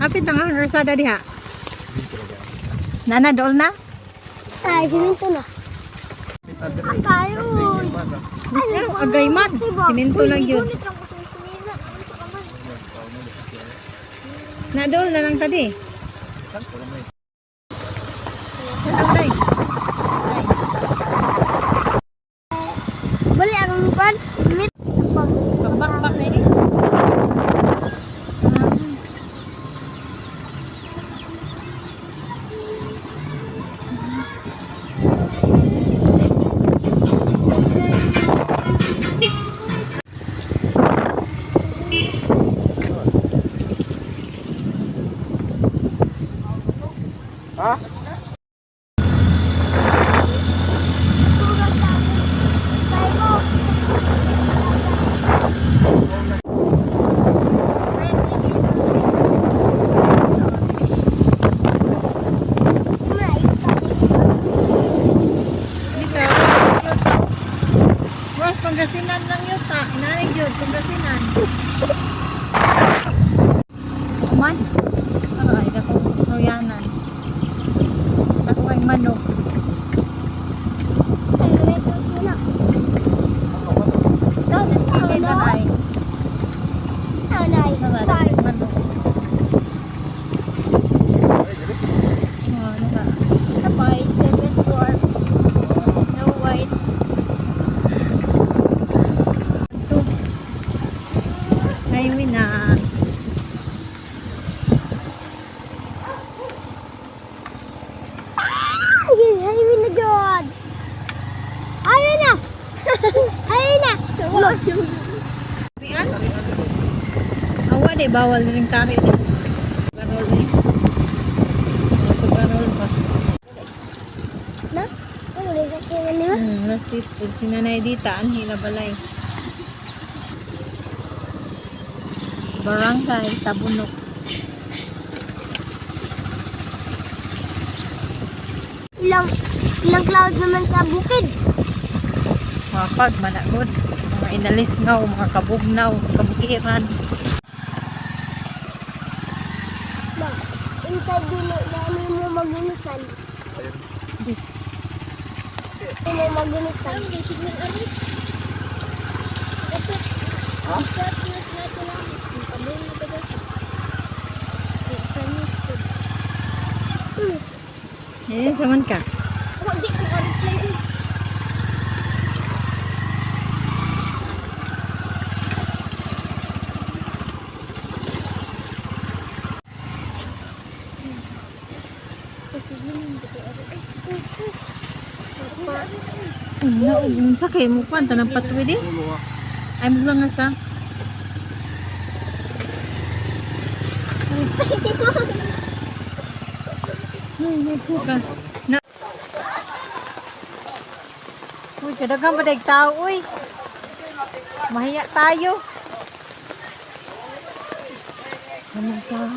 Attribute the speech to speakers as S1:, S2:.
S1: Hapit na nga Rosada diha. Nana dool na?
S2: Ay, siminto na. Akayon.
S1: Pero agay man. Siminto lang yun. Na dool na lang tadi. Saan day?
S2: Bali ang pan.
S1: Pagbakbak na ini.
S3: Ha?
S1: Bros, Pangasinan lang yun ta. Inanig yun, Pangasinan. Man. Ay, ako, royanan. Ako kay manok. Daw, naspili na ay. Nabada kay manok. Oh, naka.
S2: Tapay, 7 dwarf. Snow White.
S1: Ito. Highway na.
S2: Ayun na God. Ayun na. Ayun na.
S1: Rian? Awa di, bawal na rin tari di. Ganol di. Nasa ganol pa.
S2: Na? Ano rin sa kanya niya?
S1: Last tip. Sinanay dita, anhila balay. Barangay, Tabunok.
S2: Ilang clouds naman sa bukid.
S1: Mga pag, managod. Mga inalisngaw, mga kabugnaw, sa kabukiran.
S2: Ma, inside dili, dami mo magunisan.
S1: Di.
S2: Dili mo magunisan. Ha?
S1: Yan, saman ka.
S2: Hindi ko reply din.
S1: Naubun sa kayo mo pa, tanang patwi di. Ay mo lang nga sa. Ay, nagpo ka. Na. Uy, kadagang ba daig tao, uy. Mahiya tayo. Anong tao?